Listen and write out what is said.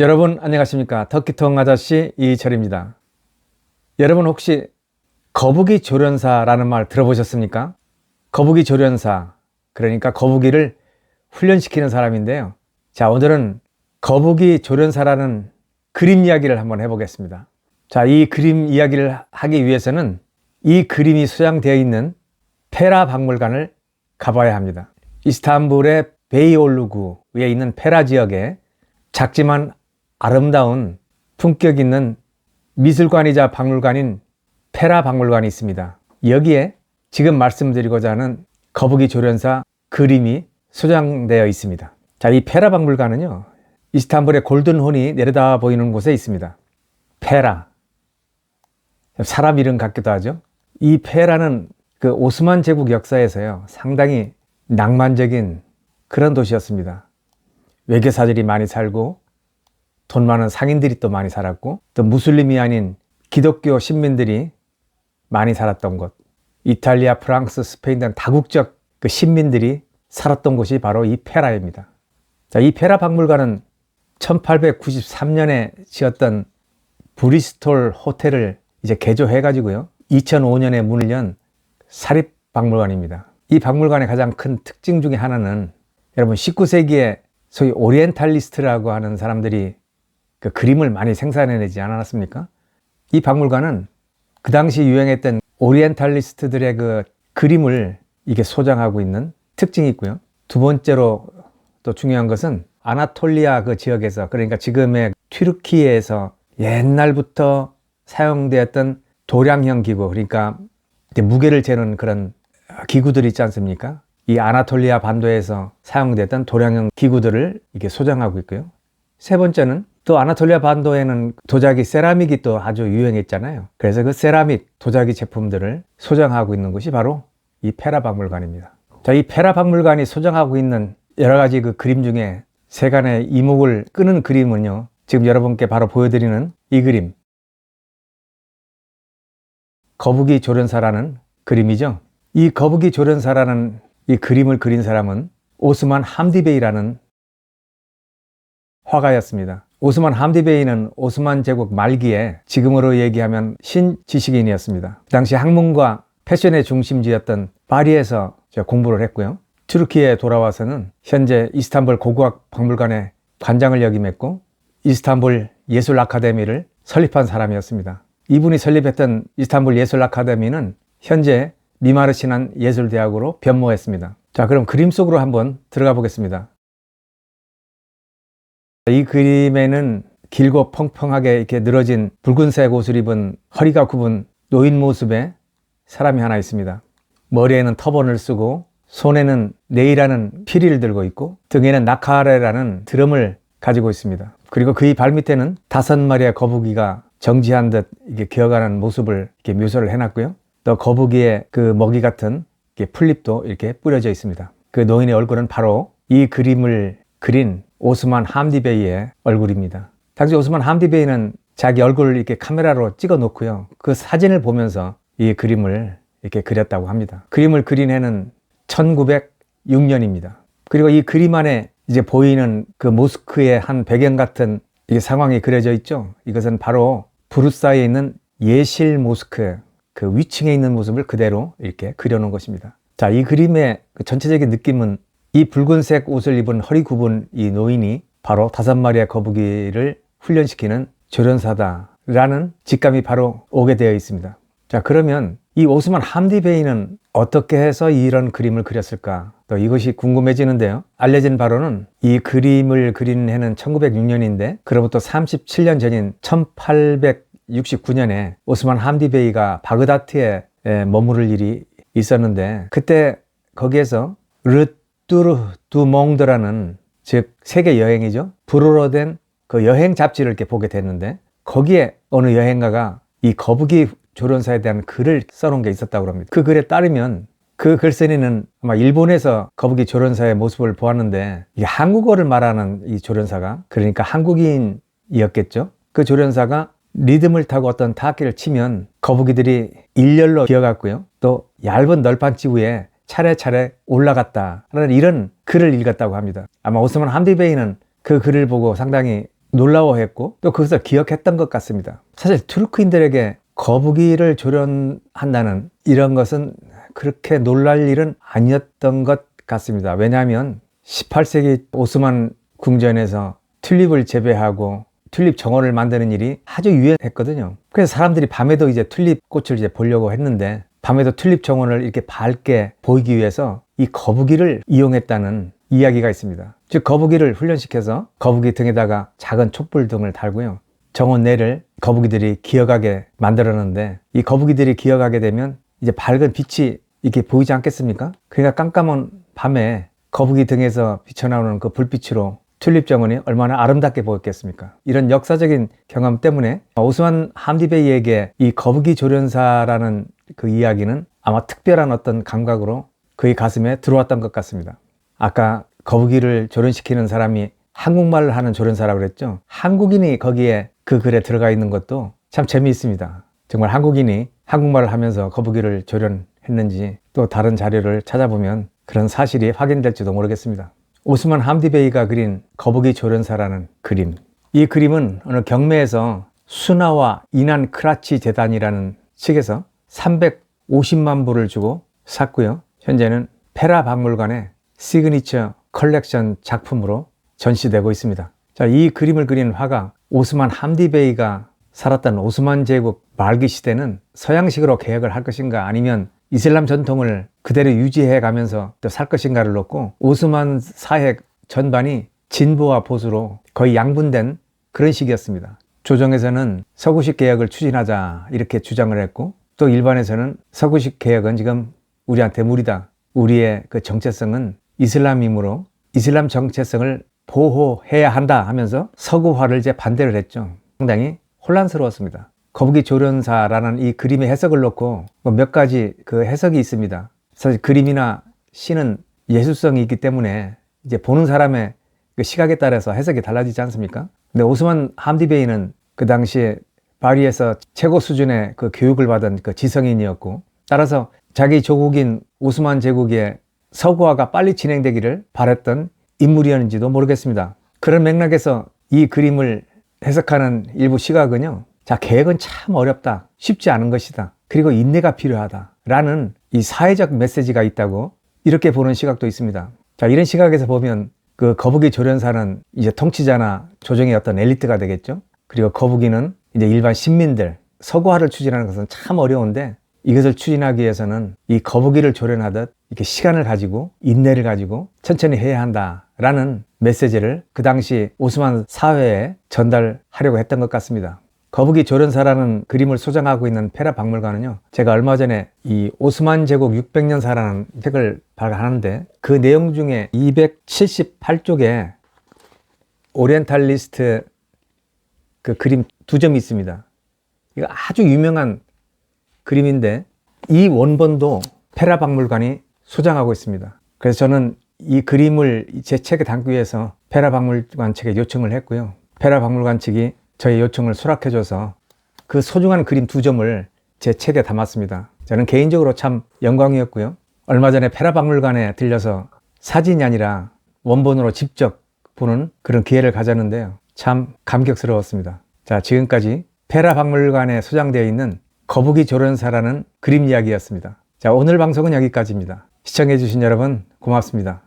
여러분 안녕하십니까? 터키통 아저씨 이철입니다. 여러분 혹시 거북이 조련사라는 말 들어보셨습니까? 거북이 조련사, 그러니까 거북이를 훈련시키는 사람인데요. 자, 오늘은 거북이 조련사라는 그림 이야기를 한번 해보겠습니다. 자, 이 그림 이야기를 하기 위해서는 이 그림이 소장되어 있는 페라 박물관을 가봐야 합니다. 이스탄불의 베이올루구에 있는 페라 지역에 작지만 아름다운 품격 있는 미술관이자 박물관인 페라 박물관이 있습니다. 여기에 지금 말씀드리고자 하는 거북이 조련사 그림이 소장되어 있습니다. 자, 이 페라 박물관은요, 이스탄불의 골든혼이 내려다 보이는 곳에 있습니다. 페라, 사람 이름 같기도 하죠. 이 페라는 그 오스만 제국 역사에서요, 상당히 낭만적인 그런 도시였습니다. 외계사들이 많이 살고 돈 많은 상인들이 또 많이 살았고, 또 무슬림이 아닌 기독교 신민들이 많이 살았던 곳, 이탈리아, 프랑스, 스페인 등 다국적 그 신민들이 살았던 곳이 바로 이 페라입니다. 자, 이 페라 박물관은 1893년에 지었던 브리스톨 호텔을 이제 개조해 가지고요, 2005년에 문을 연 사립 박물관입니다. 이 박물관의 가장 큰 특징 중에 하나는, 여러분 19세기에 소위 오리엔탈리스트라고 하는 사람들이 그 그림을 많이 생산해내지 않았습니까? 이 박물관은 그 당시 유행했던 오리엔탈리스트들의 그 그림을 이게 소장하고 있는 특징이 있고요. 두 번째로 또 중요한 것은 아나톨리아 그 지역에서, 그러니까 지금의 튀르키예에서 옛날부터 사용되었던 도량형 기구, 그러니까 무게를 재는 그런 기구들이 있지 않습니까? 이 아나톨리아 반도에서 사용됐던 도량형 기구들을 이게 소장하고 있고요. 세 번째는 또 아나톨리아 반도에는 도자기 세라믹이 또 아주 유행했잖아요. 그래서 그 세라믹 도자기 제품들을 소장하고 있는 곳이 바로 이 페라 박물관입니다. 자, 이 페라 박물관이 소장하고 있는 여러 가지 그 그림 중에 세간의 이목을 끄는 그림은요, 지금 여러분께 바로 보여드리는 이 그림, 거북이 조련사라는 그림이죠. 이 거북이 조련사라는 이 그림을 그린 사람은 오스만 함디베이라는 화가였습니다. 오스만 함디베이는 오스만 제국 말기에 지금으로 얘기하면 신지식인이었습니다. 그 당시 학문과 패션의 중심지였던 파리에서 공부를 했고요. 튀르키예에 돌아와서는 현재 이스탄불 고고학 박물관의 관장을 역임했고, 이스탄불 예술 아카데미를 설립한 사람이었습니다. 이분이 설립했던 이스탄불 예술 아카데미는 현재 미마르 신한 예술대학으로 변모했습니다. 자, 그럼 그림 속으로 한번 들어가 보겠습니다. 이 그림에는 길고 펑펑하게 이렇게 늘어진 붉은색 옷을 입은 허리가 굽은 노인 모습의 사람이 하나 있습니다. 머리에는 터번을 쓰고 손에는 네이라는 피리를 들고 있고 등에는 나카레라는 드럼을 가지고 있습니다. 그리고 그의 발밑에는 5마리의 거북이가 정지한 듯 이렇게 기어가는 모습을 이렇게 묘사를 해놨고요. 또 거북이의 그 먹이 같은 풀잎도 이렇게 뿌려져 있습니다. 그 노인의 얼굴은 바로 이 그림을 그린 오스만 함디베이의 얼굴입니다. 당시 오스만 함디베이는 자기 얼굴을 이렇게 카메라로 찍어 놓고요, 그 사진을 보면서 이 그림을 이렇게 그렸다고 합니다. 그림을 그린 해는 1906년입니다. 그리고 이 그림 안에 이제 보이는 그 모스크의 한 배경 같은 이 상황이 그려져 있죠. 이것은 바로 부르사에 있는 예실 모스크 그 위층에 있는 모습을 그대로 이렇게 그려놓은 것입니다. 자, 이 그림의 그 전체적인 느낌은 이 붉은색 옷을 입은 허리 굽은 이 노인이 바로 5마리의 거북이를 훈련시키는 조련사다라는 직감이 바로 오게 되어 있습니다. 자, 그러면 이 오스만 함디베이는 어떻게 해서 이런 그림을 그렸을까? 또 이것이 궁금해지는데요. 알려진 바로는 이 그림을 그린 해는 1906년인데 그로부터 37년 전인 1869년에 오스만 함디베이가 바그다드에 머무를 일이 있었는데, 그때 거기에서 르뚜르두몽드라는, 즉 세계 여행이죠, 불어로 된 그 여행 잡지를 이렇게 보게 됐는데, 거기에 어느 여행가가 이 거북이 조련사에 대한 글을 써놓은 게 있었다고 합니다. 그 글에 따르면 그 글쓴이는 아마 일본에서 거북이 조련사의 모습을 보았는데, 이게 한국어를 말하는 이 조련사가, 그러니까 한국인이었겠죠. 그 조련사가 리듬을 타고 어떤 타악기를 치면 거북이들이 일렬로 기어갔고요, 또 얇은 널판지 위에 차례차례 올라갔다라는 이런 글을 읽었다고 합니다. 아마 오스만 함디베이는 그 글을 보고 상당히 놀라워했고 또 그것을 기억했던 것 같습니다. 사실 투르크인들에게 거북이를 조련한다는 이런 것은 그렇게 놀랄 일은 아니었던 것 같습니다. 왜냐하면 18세기 오스만 궁전에서 튤립을 재배하고 튤립 정원을 만드는 일이 아주 유행했거든요. 그래서 사람들이 밤에도 이제 튤립 꽃을 이제 보려고 했는데 밤에도 튤립 정원을 이렇게 밝게 보이기 위해서 이 거북이를 이용했다는 이야기가 있습니다. 즉 거북이를 훈련시켜서 거북이 등에다가 작은 촛불 등을 달고요. 정원 내를 거북이들이 기어가게 만들었는데 이 거북이들이 기어가게 되면 이제 밝은 빛이 이렇게 보이지 않겠습니까? 그러니까 깜깜한 밤에 거북이 등에서 비쳐나오는 그 불빛으로 튤립 정원이 얼마나 아름답게 보였겠습니까? 이런 역사적인 경험 때문에 오스만 함디베이에게 이 거북이 조련사라는 그 이야기는 아마 특별한 어떤 감각으로 그의 가슴에 들어왔던 것 같습니다. 아까 거북이를 조련시키는 사람이 한국말을 하는 조련사라고 그랬죠. 한국인이 거기에 그 글에 들어가 있는 것도 참 재미있습니다. 정말 한국인이 한국말을 하면서 거북이를 조련했는지 또 다른 자료를 찾아보면 그런 사실이 확인될지도 모르겠습니다. 오스만 함디베이가 그린 거북이 조련사라는 그림. 이 그림은 어느 경매에서 수나와 이난 크라치 재단이라는 측에서 350만 불을 주고 샀고요. 현재는 페라 박물관의 시그니처 컬렉션 작품으로 전시되고 있습니다. 자, 이 그림을 그린 화가 오스만 함디베이가 살았던 오스만 제국 말기 시대는 서양식으로 개혁을 할 것인가 아니면 이슬람 전통을 그대로 유지해 가면서 또 살 것인가를 놓고 오스만 사회 전반이 진보와 보수로 거의 양분된 그런 시기였습니다. 조정에서는 서구식 개혁을 추진하자 이렇게 주장을 했고 또 일반에서는 서구식 개혁은 지금 우리한테 무리다. 우리의 그 정체성은 이슬람이므로 이슬람 정체성을 보호해야 한다 하면서 서구화를 이제 반대를 했죠. 상당히 혼란스러웠습니다. 거북이 조련사라는 이 그림의 해석을 놓고 몇 가지 그 해석이 있습니다. 사실 그림이나 시는 예술성이 있기 때문에 이제 보는 사람의 그 시각에 따라서 해석이 달라지지 않습니까? 근데 오스만 함디베이는 그 당시에 파리에서 최고 수준의 그 교육을 받은 그 지성인이었고 따라서 자기 조국인 오스만 제국의 서구화가 빨리 진행되기를 바랬던 인물이었는지도 모르겠습니다. 그런 맥락에서 이 그림을 해석하는 일부 시각은요. 자, 계획은 참 어렵다. 쉽지 않은 것이다. 그리고 인내가 필요하다. 라는 이 사회적 메시지가 있다고 이렇게 보는 시각도 있습니다. 자, 이런 시각에서 보면 그 거북이 조련사는 이제 통치자나 조정의 어떤 엘리트가 되겠죠. 그리고 거북이는 이제 일반 시민들, 서구화를 추진하는 것은 참 어려운데 이것을 추진하기 위해서는 이 거북이를 조련하듯 이렇게 시간을 가지고 인내를 가지고 천천히 해야 한다라는 메시지를 그 당시 오스만 사회에 전달하려고 했던 것 같습니다. 거북이 조련사라는 그림을 소장하고 있는 페라 박물관은요. 제가 얼마 전에 이 오스만 제국 600년사라는 책을 발간하는데 그 내용 중에 278쪽에 오리엔탈리스트 그 그림 2점이 있습니다. 이거 아주 유명한 그림인데 이 원본도 페라 박물관이 소장하고 있습니다. 그래서 저는 이 그림을 제 책에 담기 위해서 페라 박물관 측에 요청을 했고요. 페라 박물관 측이 저의 요청을 수락해줘서 그 소중한 그림 2점을 제 책에 담았습니다. 저는 개인적으로 참 영광이었고요. 얼마 전에 페라 박물관에 들려서 사진이 아니라 원본으로 직접 보는 그런 기회를 가졌는데요. 참 감격스러웠습니다. 자, 지금까지 페라 박물관에 소장되어 있는 거북이 조련사라는 그림 이야기였습니다. 자, 오늘 방송은 여기까지입니다. 시청해주신 여러분 고맙습니다.